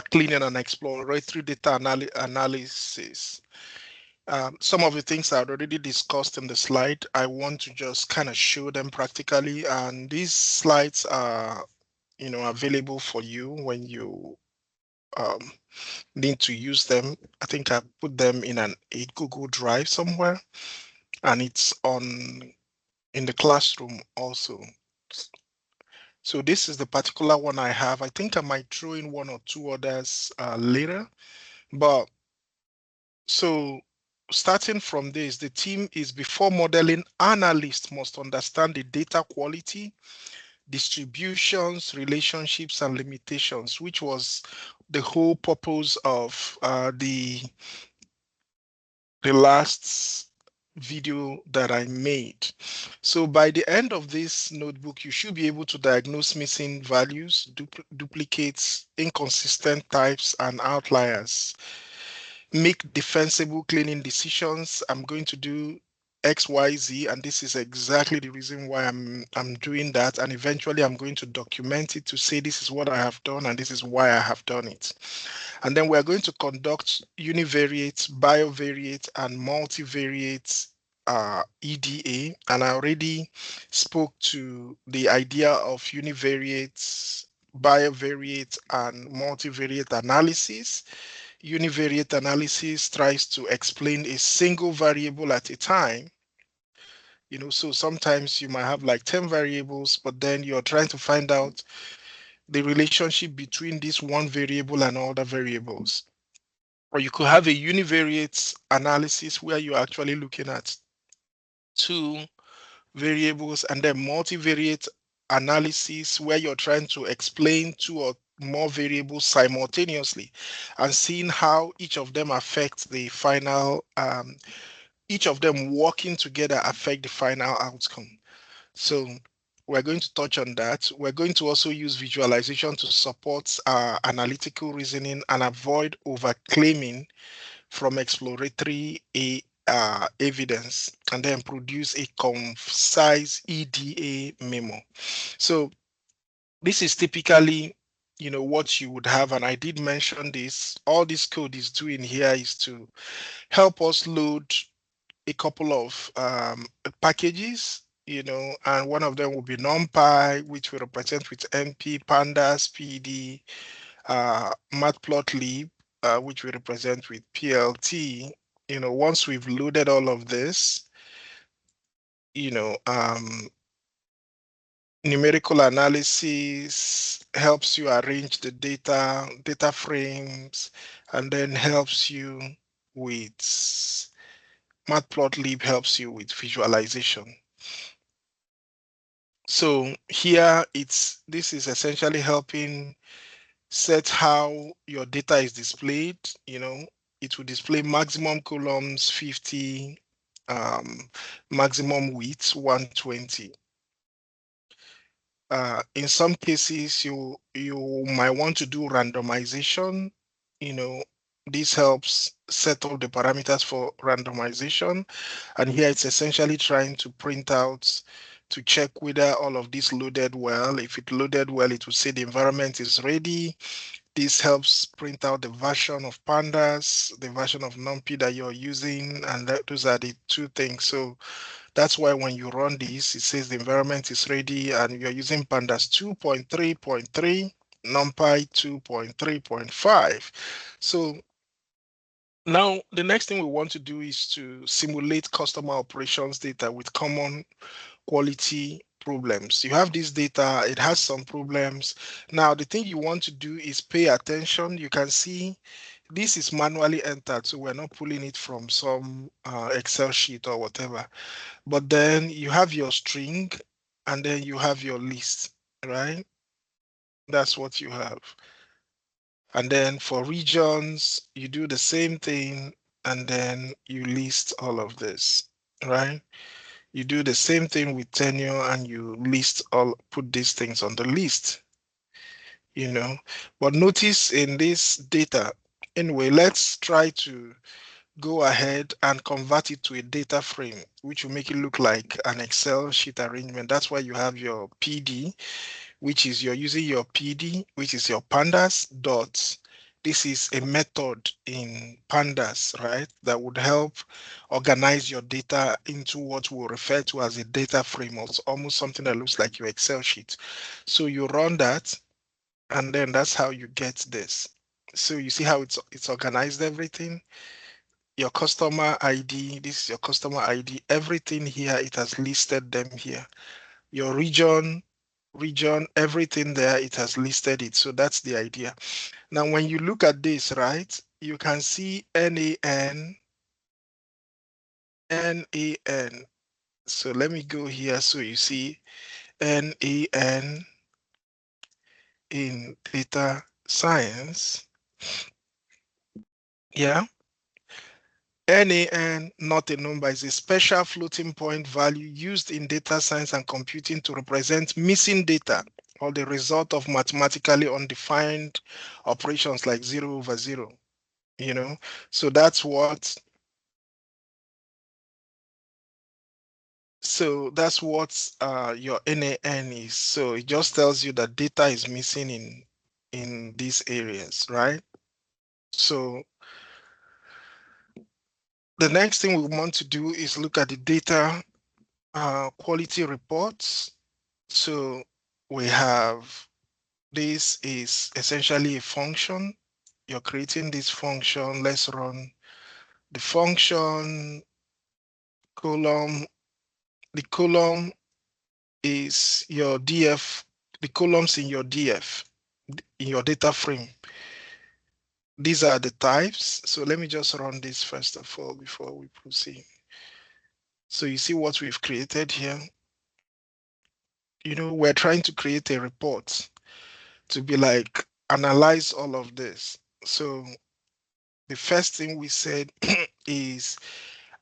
cleaning and exploratory data analysis. Some of the things I've already discussed in the slide, I want to just kind of show them practically, and these slides are, available for you when you um, need to use them. I think I put them in a Google Drive somewhere, and it's on in the classroom also. So this is the particular one I have. I think I might throw in one or two others later, but so starting from this, the team is before modeling, analysts must understand the data quality, distributions, relationships, and limitations, which was the whole purpose of the last video that I made. So by the end of this notebook, you should be able to diagnose missing values, duplicates, inconsistent types, and outliers. Make defensible cleaning decisions. I'm going to do XYZ, and this is exactly the reason why I'm doing that. And eventually I'm going to document it to say this is what I have done and this is why I have done it. And then we're going to conduct univariate, biovariate, and multivariate EDA. And I already spoke to the idea of univariate, biovariate, and multivariate analysis. Univariate analysis tries to explain a single variable at a time. So sometimes you might have like 10 variables, but then you're trying to find out the relationship between this one variable and other variables. Or you could have a univariate analysis where you're actually looking at two variables, and then multivariate analysis where you're trying to explain two or more variables simultaneously and seeing how each of them affect the final, each of them working together affect the final outcome. So we're going to touch on that. We're going to also use visualization to support analytical reasoning and avoid overclaiming from exploratory evidence, and then produce a concise EDA memo. So this is typically, what you would have, and I did mention this. All this code is doing here is to help us load a couple of packages, and one of them will be NumPy, which we represent with NP, Pandas, PD, Matplotlib, which we represent with PLT. Once we've loaded all of this, numerical analysis helps you arrange the data frames, and then helps you with Matplotlib helps you with visualization. So here this is essentially helping set how your data is displayed. It will display maximum columns 50, maximum width 120. In some cases, you might want to do randomization. This helps set up the parameters for randomization. And here it's essentially trying to print out to check whether all of this loaded well. If it loaded well, it will say the environment is ready. This helps print out the version of Pandas, the version of NumPy that you're using, and those are the two things. So that's why when you run this, it says the environment is ready, and you're using Pandas 2.3.3, NumPy 2.3.5. So now the next thing we want to do is to simulate customer operations data with common quality problems. You have this data, it has some problems. Now, the thing you want to do is pay attention. You can see this is manually entered, so we're not pulling it from some Excel sheet or whatever. But then you have your string, and then you have your list, right? That's what you have. And then for regions, you do the same thing, and then you list all of this, right? You do the same thing with tenure, and you put these things on the list, But notice in this data, anyway, let's try to go ahead and convert it to a data frame, which will make it look like an Excel sheet arrangement. That's why you have your PD, which is you're using your PD, which is your pandas dot this is a method in Pandas, right, that would help organize your data into what we'll refer to as a data frame, or almost something that looks like your Excel sheet. So you run that, and then that's how you get this. So you see how it's organized everything. Your customer ID, this is your customer ID, everything here, it has listed them here. Your region, everything there, it has listed it. So that's the idea. Now, when you look at this, right, you can see NAN. So let me go here. So you see NAN in data science. Yeah. NAN, not a number, is a special floating point value used in data science and computing to represent missing data or the result of mathematically undefined operations like 0/0, you know. So that's what your NAN is. So it just tells you that data is missing in these areas, right? So the next thing we want to do is look at the data quality reports. So we have, this is essentially a function. You're creating this function. Let's run the function column. The column is your DF, the columns in your DF, in your data frame. These are the types. So let me just run this first of all before we proceed. So you see what we've created here. We're trying to create a report to be like, analyze all of this. So the first thing we said is,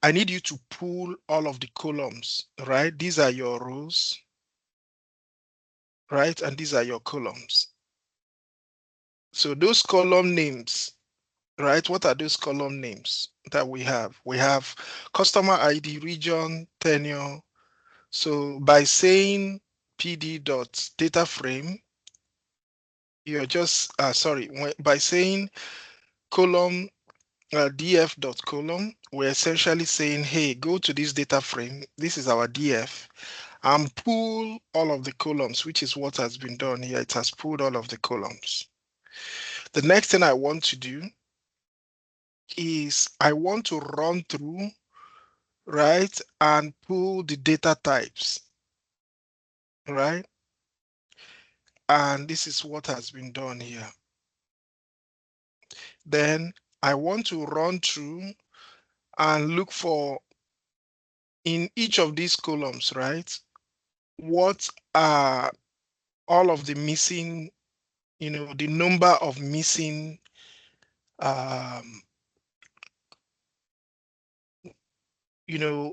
I need you to pull all of the columns, right? These are your rows, right? And these are your columns. So those column names, right? What are those column names that we have? We have customer ID, region, tenure. So by saying pd.dataframe, you're just, by saying column df.column, we're essentially saying, hey, go to this data frame. This is our df, and pull all of the columns, which is what has been done here. It has pulled all of the columns. The next thing I want to do is I want to run through, right, and pull the data types, right? And this is what has been done here. Then I want to run through and look for, in each of these columns, right, what are all of the missing, the number of missing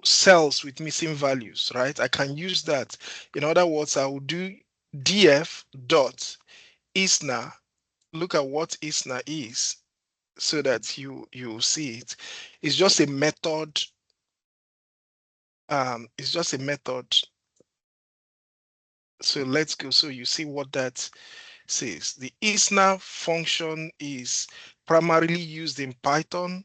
cells with missing values, right? I can use that. In other words, I will do df dot isna. Look at what isna is so that you see it. It's just a method. It's just a method. So let's go. So you see what that says. The isna function is primarily used in Python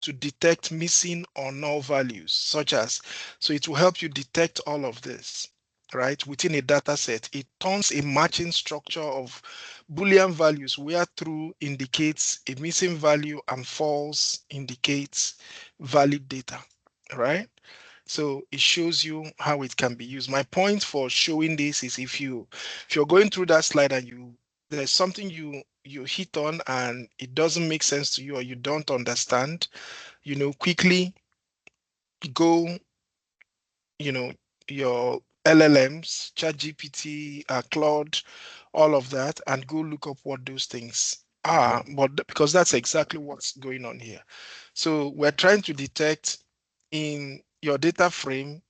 to detect missing or null values, such as, so it will help you detect all of this, right, within a data set. It turns a matching structure of Boolean values where true indicates a missing value and false indicates valid data, right? So it shows you how it can be used. My point for showing this is, if you're going through that slide and there's something you hit on and it doesn't make sense to you, or you don't understand, quickly go, your LLMs, ChatGPT, Claude, all of that, and go look up what those things are. But because that's exactly what's going on here. So we're trying to detect in your data frame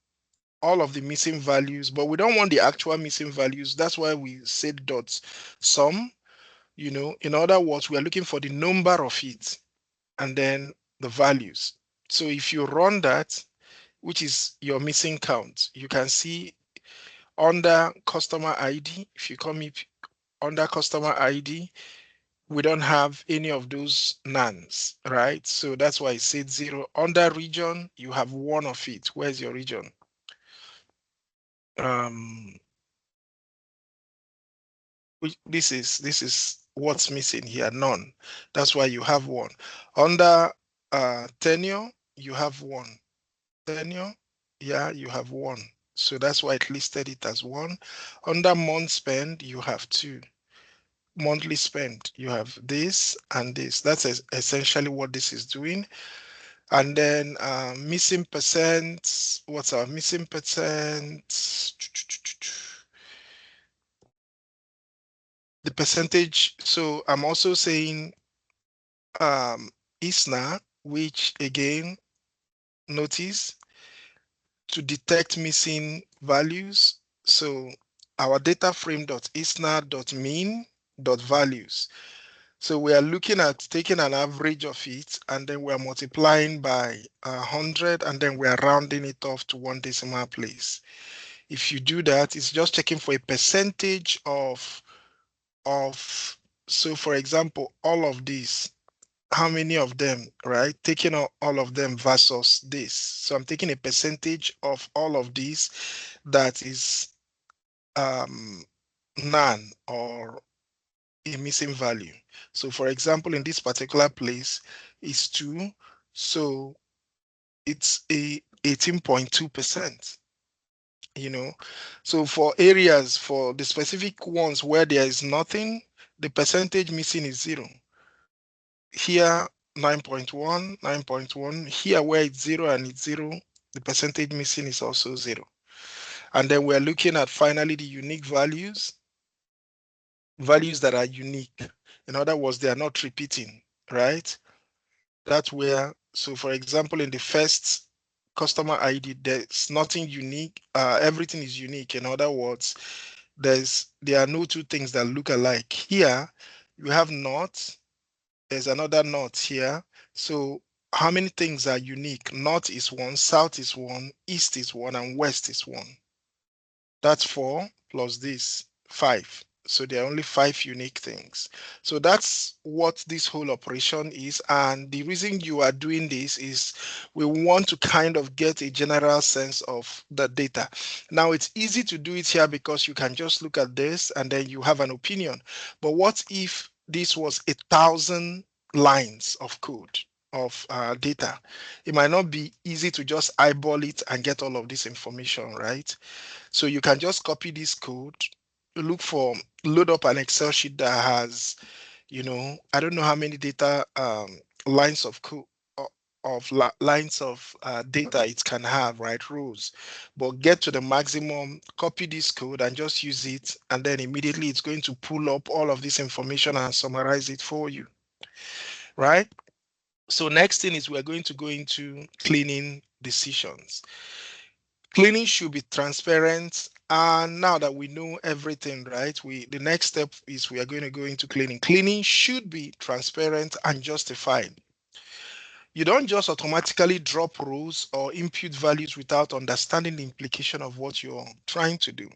all of the missing values, but we don't want the actual missing values. That's why we said dot sum. In other words, we are looking for the number of it and then the values. So if you run that, which is your missing count, you can see under customer ID, if you come up under customer ID, we don't have any of those nans, right? So that's why it said 0. Under region, you have one of it. Where's your region? This is what's missing here, none. That's why you have one. Under tenure, you have one. Tenure, yeah, you have one. So that's why it listed it as one. Under month spend, you have two. Monthly spend, you have this and this. That's essentially what this is doing. And then missing percent, what's our missing percent? The percentage. So I'm also saying ISNA, which again, notice to detect missing values. So our data frame.isna.mean.values. So we are looking at taking an average of it, and then we are multiplying by 100, and then we are rounding it off to one decimal place. If you do that, it's just checking for a percentage of, so for example, all of these, how many of them, right? Taking all of them versus this. So I'm taking a percentage of all of these that is none or a missing value. So for example, in this particular place is 2. So it's a 18.2%. So for areas, for the specific ones where there is nothing, the percentage missing is 0. Here 9.1, 9.1. Here where it's 0 and it's 0, the percentage missing is also 0. And then we're looking at finally the unique values that are unique. In other words, they are not repeating, right? That's where, so for example, in the first customer ID, there's nothing unique. Everything is unique. In other words, there are no two things that look alike. Here, you have not. There's another not here. So how many things are unique? North is 1, south is 1, east is 1, and west is 1. That's 4 plus this, 5. So there are only 5 unique things. So that's what this whole operation is. And the reason you are doing this is we want to kind of get a general sense of the data. Now it's easy to do it here because you can just look at this and then you have an opinion. But what if this was 1,000 lines of code of data? It might not be easy to just eyeball it and get all of this information, right? So you can just copy this code, load up an Excel sheet that has, I don't know how many data lines of code lines of data it can have, right? Rows, but get to the maximum, copy this code and just use it. And then immediately it's going to pull up all of this information and summarize it for you, right? So next thing is we're going to go into cleaning decisions. Cleaning should be transparent. And now that we know everything, right, the next step is we are going to go into cleaning. Cleaning should be transparent and justified. You don't just automatically drop rows or impute values without understanding the implication of what you're trying to do.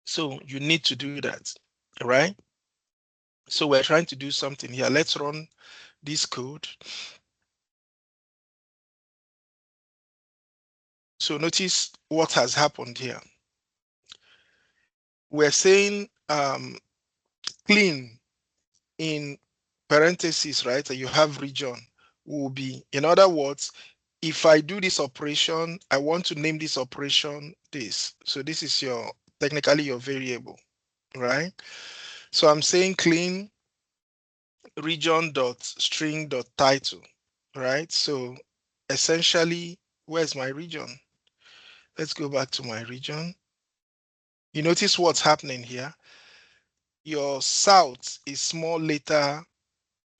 So you need to do that, right? So we're trying to do something here. Let's run this code. So notice what has happened here. We're saying clean in parentheses, right? You have region will be, in other words, if I do this operation, I want to name this operation this. So this is technically your variable, right? So I'm saying clean region.string.title, right? So essentially, where's my region? Let's go back to my region. You notice what's happening here? Your south is small letter,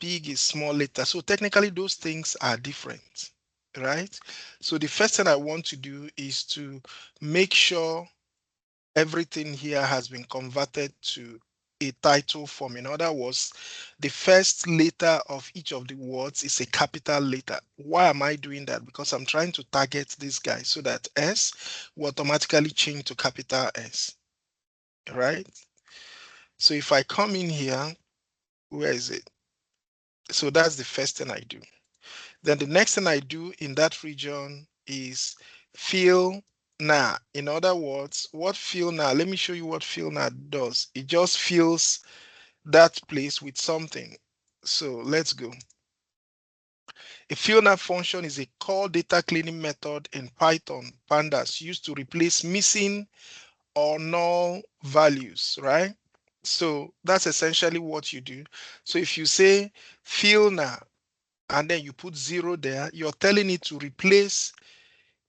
big is small letter. So technically those things are different, right? So the first thing I want to do is to make sure everything here has been converted to a title form. In other words, the first letter of each of the words is a capital letter. Why am I doing that? Because I'm trying to target this guy so that S will automatically change to capital S, right? So if I come in here, where is it? So that's the first thing I do. Then the next thing I do in that region is fill now. In other words, what fill now? Let me show you what fill now does. It just fills that place with something. So let's go. A fill now function is a call data cleaning method in Python Pandas used to replace missing or null values, right? So that's essentially what you do. So if you say fill now and then you put 0 there, you're telling it to replace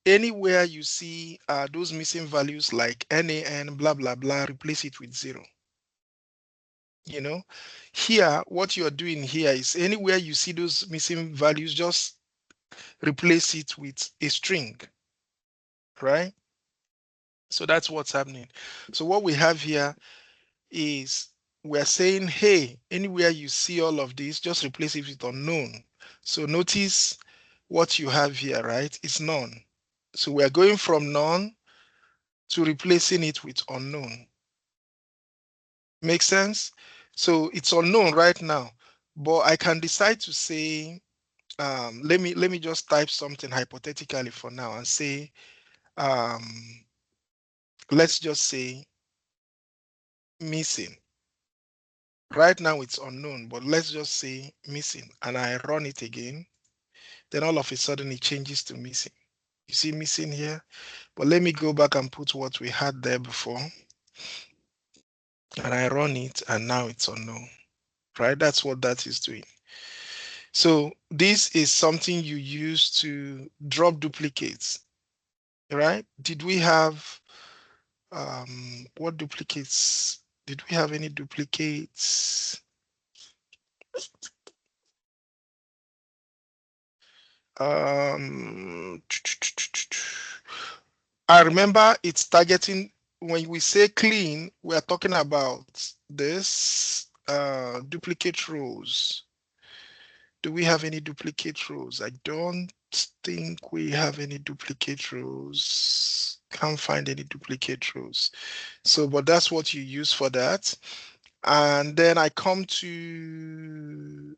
anywhere you see those missing values like NaN, blah, blah, blah, replace it with 0. You know, here, what you're doing here is anywhere you see those missing values, just replace it with a string, right? So that's what's happening. So what we have here is we're saying, hey, anywhere you see all of this, just replace it with unknown. So notice what you have here, right? It's none. So we're going from none to replacing it with unknown. Make sense? So it's unknown right now, but I can decide to say, let me just type something hypothetically for now and say, let's just say missing. Right now it's unknown, but let's just say missing, and I run it again. Then all of a sudden it changes to missing. You see missing here? But let me go back and put what we had there before. And I run it, and now it's unknown, right? That's what that is doing. So this is something you use to drop duplicates, right? Did we have, what duplicates? Did we have any duplicates? I remember it's targeting, when we say clean, we are talking about this duplicate rows. Do we have any duplicate rows? I don't think we have any duplicate rows. Can't find any duplicate rows. So, but that's what you use for that. And then I come to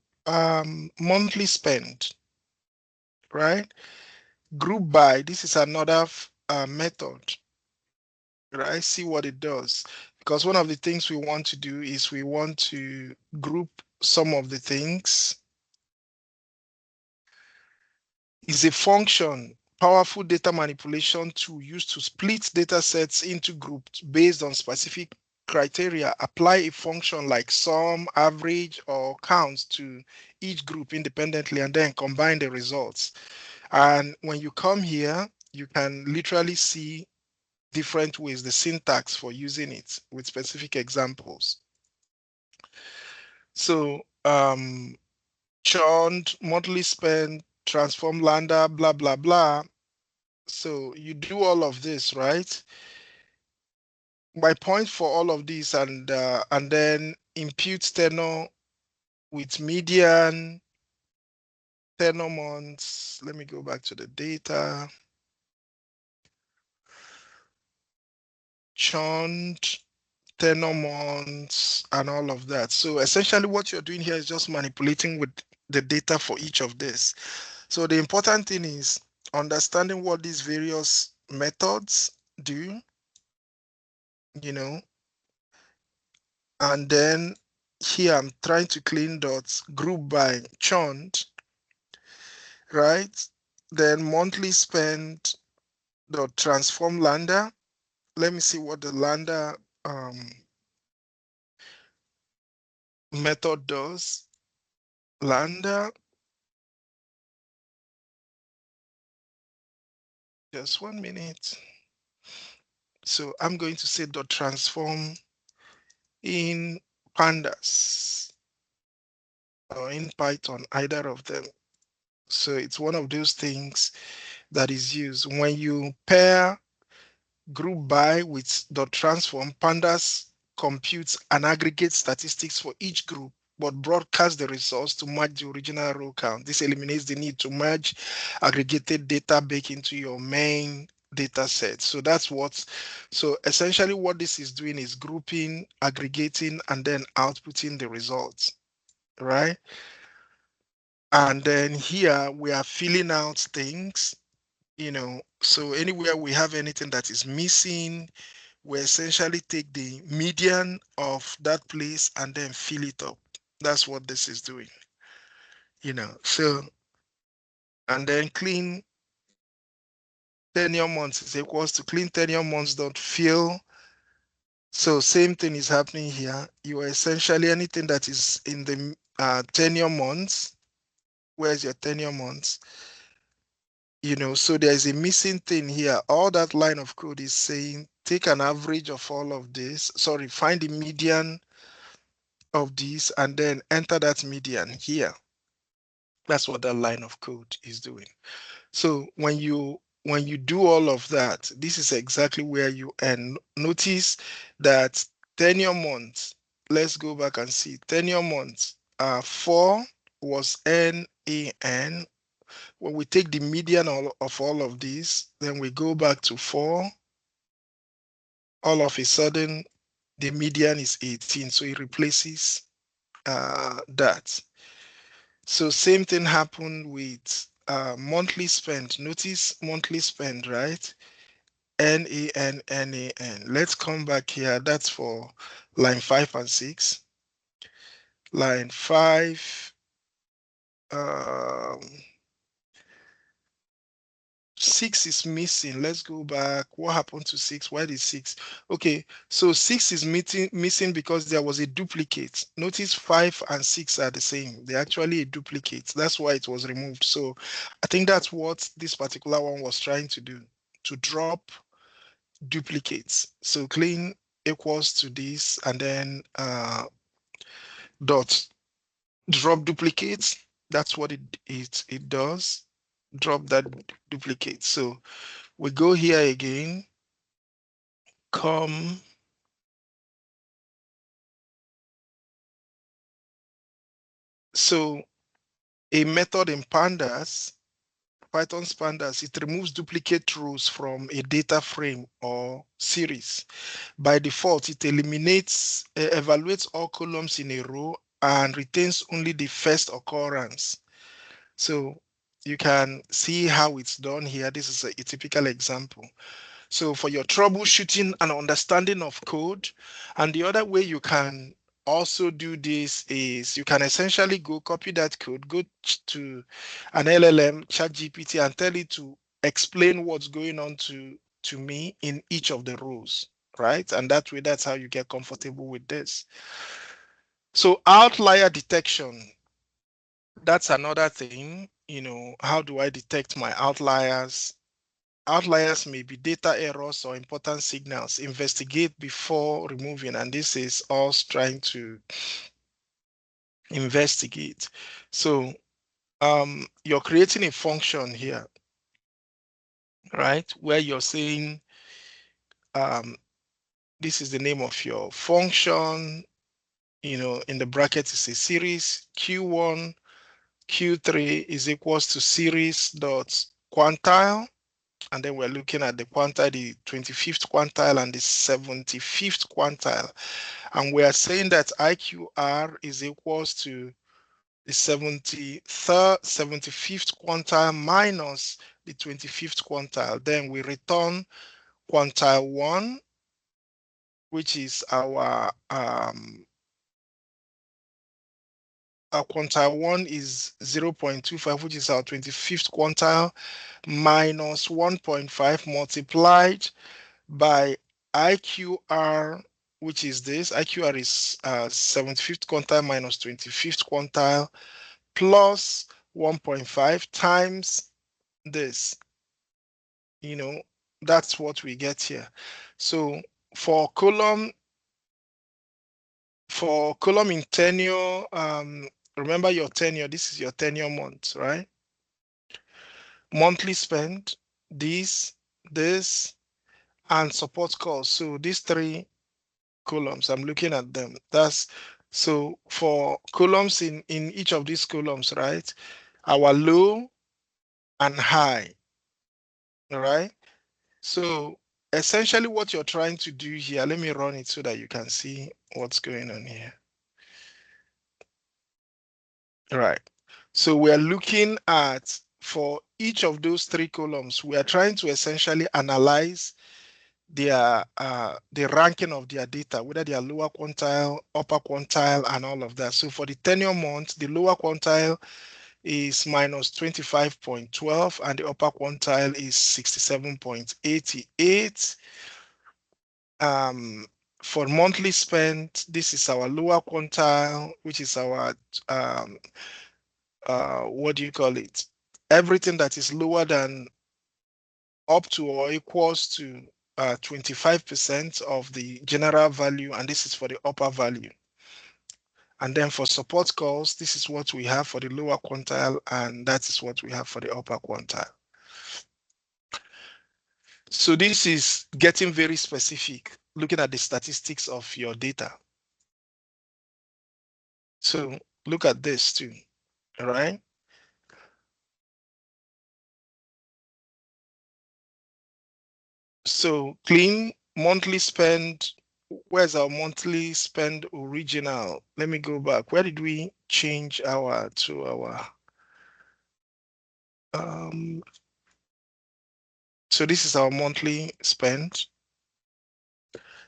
monthly spend, right? Group by, this is another method, right? See what it does. Because one of the things we want to do is we want to group some of the things. Is a function, powerful data manipulation tool used to split data sets into groups based on specific criteria. Apply a function like sum, average, or count to each group independently and then combine the results. And when you come here, you can literally see different ways, the syntax for using it with specific examples. So churned, monthly spend, transform lambda, blah, blah, blah. So you do all of this, right? My point for all of this, and then impute tenor with median, tenor months. Let me go back to the data. Churned, tenor months, and all of that. So essentially what you're doing here is just manipulating with the data for each of this. So the important thing is understanding what these various methods do, you know, and then here I'm trying to clean dots, group by churned, right? Then monthly spend dot transform lambda. Let me see what the lambda method does. Lambda, just 1 minute. So I'm going to say dot transform in Pandas or in Python, either of them. So it's one of those things that is used when you pair group by with dot transform. Pandas computes and aggregate statistics for each group, but broadcast the results to match the original row count. This eliminates the need to merge aggregated data back into your main data set. So that's so essentially what this is doing is grouping, aggregating, and then outputting the results, right? And then here we are filling out things, so anywhere we have anything that is missing, we essentially take the median of that place and then fill it up. That's what this is doing, so, and then clean tenure months is equals to clean tenure months dot fill. So same thing is happening here. You are essentially anything that is in the tenure months. Where's your tenure months? So there's a missing thing here. All that line of code is saying take an average of all of this. Sorry, find the median of these and then enter that median here. That's what that line of code is doing. So when you do all of that, this is exactly where you end. Notice that tenure months, let's go back and see tenure months. 4 was NaN. When we take the median of all of these, then we go back to 4. All of a sudden, the median is 18, so it replaces that. So same thing happened with monthly spend. Notice monthly spend, right? NaN. Let's come back here. That's for line 5 and 6. Line 5. 6 is missing. Let's go back. What happened to 6? Why did 6? Okay, so 6 is missing because there was a duplicate. Notice 5 and 6 are the same. They're actually a duplicate. That's why it was removed. So I think that's what this particular one was trying to do, to drop duplicates. So clean equals to this and then dot drop duplicates. That's what it does. Drop that duplicate. So we go here again, come. So a method in Pandas, Python's Pandas, it removes duplicate rows from a data frame or series. By default, it evaluates all columns in a row and retains only the first occurrence. So you can see how it's done here. This is a typical example. So for your troubleshooting and understanding of code, and the other way you can also do this is you can essentially go copy that code, go to an LLM, ChatGPT, and tell it to explain what's going on to me in each of the rows, right? And that way, that's how you get comfortable with this. So outlier detection, that's another thing. How do I detect my outliers? Outliers may be data errors or important signals. Investigate before removing, and this is us trying to investigate. So you're creating a function here, right? Where you're saying this is the name of your function. In the bracket is a series. Q1, Q3 is equals to series dot quantile. And then we're looking at the quantile, the 25th quantile and the 75th quantile. And we are saying that IQR is equals to the 75th quantile minus the 25th quantile. Then we return quantile 1, which is our quantile 1 is 0.25, which is our 25th quantile, minus 1.5 multiplied by IQR, which is this. IQR is 75th quantile minus 25th quantile plus 1.5 times this. That's what we get here. So for column in tenure, remember your tenure, this is your tenure month, right? Monthly spend, this, and support costs. So these 3 columns, I'm looking at them. That's so for columns in each of these columns, right? Our low and high, all right? So essentially what you're trying to do here, let me run it so that you can see what's going on here. Right. So we are looking at, for each of those three columns, we are trying to essentially analyze the ranking of their data, whether they are lower quantile, upper quantile, and all of that. So for the tenure month, the lower quantile is minus 25.12 and the upper quantile is 67.88. For monthly spend, this is our lower quantile, which is our what do you call it? Everything that is lower than, up to or equals to 25% of the general value, and this is for the upper value. And then for support calls, this is what we have for the lower quantile, and that is what we have for the upper quantile. So this is getting very specific, looking at the statistics of your data. So look at this too, all right? So clean monthly spend, where's our monthly spend original? Let me go back. Where did we change our to our so this is our monthly spend.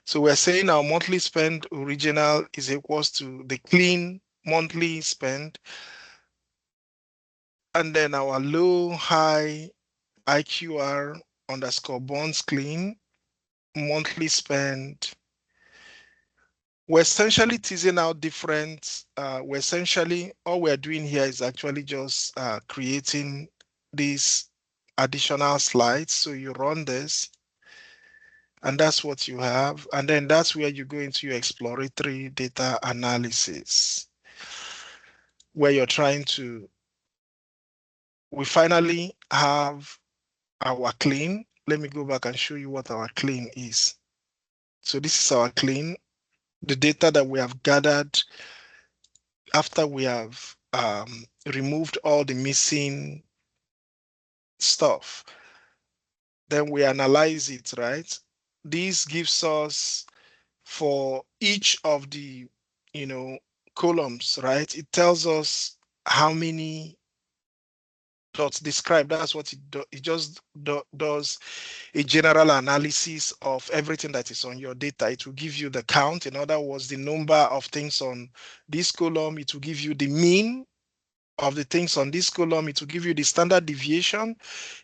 So we're saying our monthly spend original is equals to the clean monthly spend, and then our low high IQR underscore bonds clean monthly spend. We're essentially teasing out different, we're essentially, all we're doing here is actually just creating these additional slides. So you run this, and that's what you have. And then that's where you go into your exploratory data analysis, where you're trying to, we finally have our clean. Let me go back and show you what our clean is. So this is our clean, the data that we have gathered after we have removed all the missing stuff. Then we analyze it, right? This gives us, for each of the, columns, right? It tells us how many dots described. That's what it does. It just does a general analysis of everything that is on your data. It will give you the count. In other words, the number of things on this column. It will give you the mean of the things on this column. It will give you the standard deviation.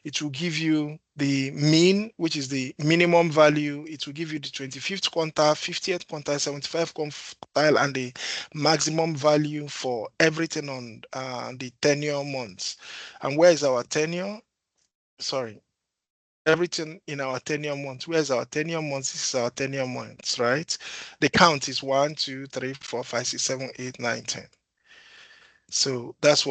It will give you the mean, which is the minimum value. It will give you the 25th quantile, 50th quantile, 75th quantile, and the maximum value for everything on the tenure months. And where is our tenure? Sorry, everything in our tenure months. Where's our tenure months? This is our tenure months, right? The count is 1, 2, 3, 4, 5, 6, 7, 8, 9, 10. So that's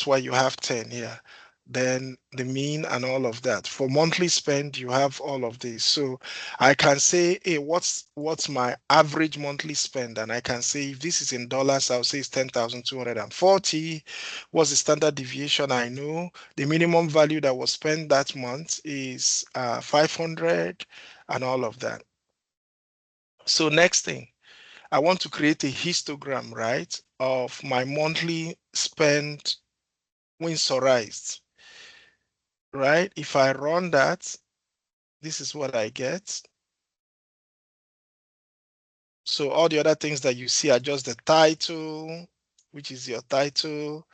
why you have 10 here. Then the mean and all of that. For monthly spend, you have all of this. So I can say, hey, what's my average monthly spend? And I can say, if this is in dollars, I'll say it's 10,240. What's the standard deviation? I know the minimum value that was spent that month is 500 and all of that. So next thing, I want to create a histogram, right, of my monthly spend winsorized, right? If I run that, this is what I get. So all the other things that you see are just the title, which is your title,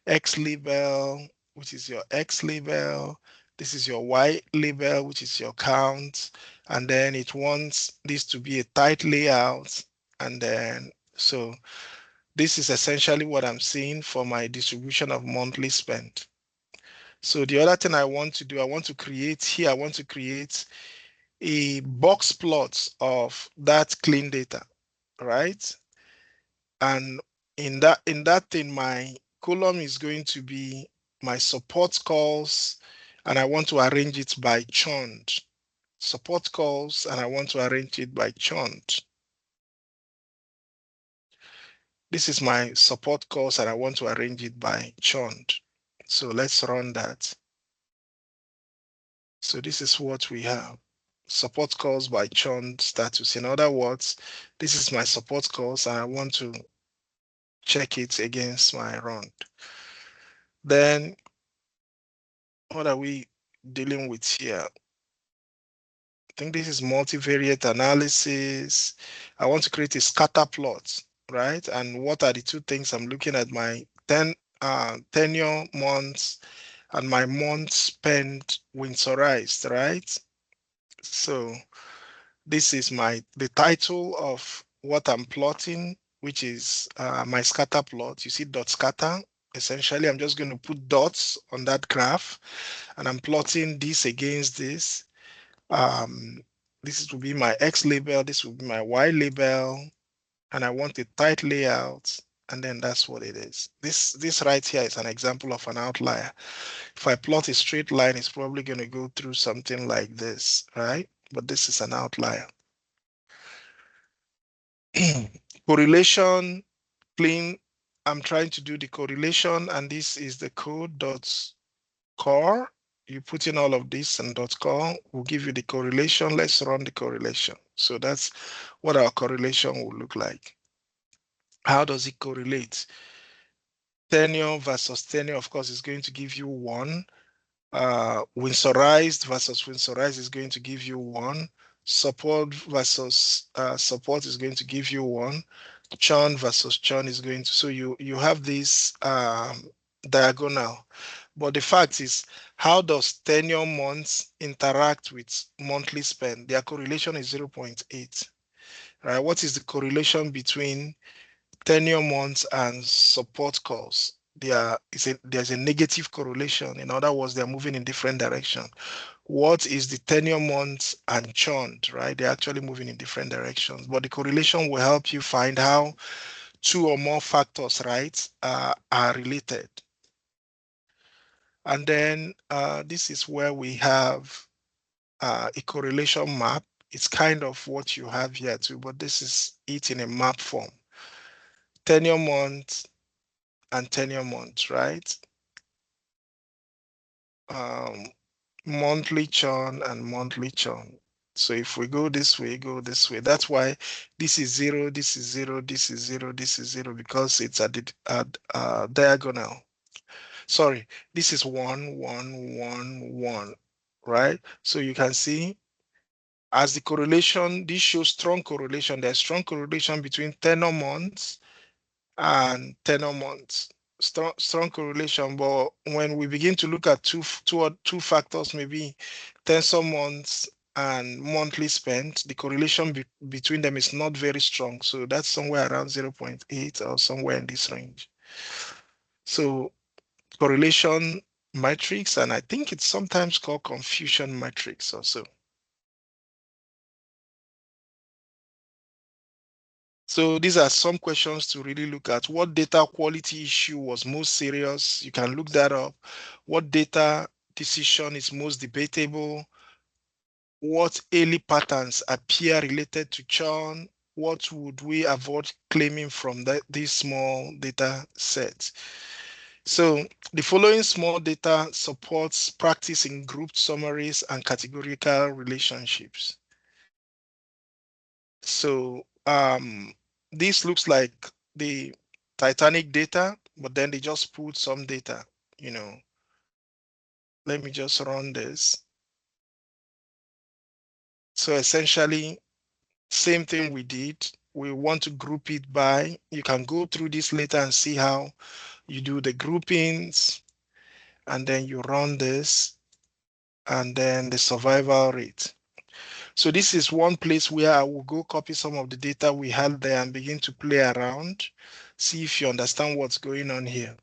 X label, which is your X label. This is your Y label, which is your count. And then it wants this to be a tight layout. And then, so this is essentially what I'm seeing for my distribution of monthly spend. So the other thing I want to do, I want to create a box plot of that clean data, right? And in that thing, my column is going to be my support calls, and I want to arrange it by churned. Support calls, and I want to arrange it by churned. This is my support calls, and I want to arrange it by churned. So let's run that. So this is what we have. Support calls by churn status. In other words, this is my support calls and I want to check it against my run. Then what are we dealing with here? I think this is multivariate analysis. I want to create a scatter plot, right? And what are the two things I'm looking at? My tenure months and my month spent winterized, right? So this is the title of what I'm plotting, which is my scatter plot. You see dot scatter. Essentially, I'm just going to put dots on that graph and I'm plotting this against this. This will be my X label, this will be my Y label, and I want a tight layout, and then that's what it is. This right here is an example of an outlier. If I plot a straight line, it's probably going to go through something like this, right? But this is an outlier. Correlation, clean. I'm trying to do the correlation, and this is the code dot core. You put in all of this and dot core will give you the correlation. Let's run the correlation. So that's what our correlation will look like. How does it correlate? Tenure versus tenure, of course, is going to give you 1. Winsorized versus winsorized is going to give you 1. Support versus support is going to give you 1. Churn versus churn is going to, so you have this diagonal. But the fact is, how does tenure months interact with monthly spend? Their correlation is 0.8. Right? What is the correlation between tenure months and support calls? There's a negative correlation. In other words, they're moving in different direction. What is the tenure months and churn, right? They're actually moving in different directions. But the correlation will help you find how 2 or more factors, right, are related. And then this is where we have a correlation map. It's kind of what you have here too, but this is it in a map form. Tenure month and tenure month, right? Monthly churn and monthly churn. So if we go this way, go this way. That's why this is 0, this is 0, this is 0, this is 0, because it's at the diagonal. Sorry, this is 1, 1, 1, 1, right? So you can see as the correlation, this shows strong correlation. There's strong correlation between tenor months and tenor months. Strong correlation, but when we begin to look at two factors, maybe tensor months and monthly spent, the correlation between them is not very strong. So that's somewhere around 0.8 or somewhere in this range. So correlation matrix, and I think it's sometimes called confusion matrix also. So these are some questions to really look at. What data quality issue was most serious? You can look that up. What data decision is most debatable? What early patterns appear related to churn? What would we avoid claiming from these small data sets? So the following small data supports practice in grouped summaries and categorical relationships. So this looks like the Titanic data, but then they just put some data, you know. Let me just run this. So essentially, same thing we did. We want to group it by, you can go through this later and see how you do the groupings, and then you run this, and then the survival rate. So this is one place where I will go copy some of the data we had there and begin to play around, see if you understand what's going on here.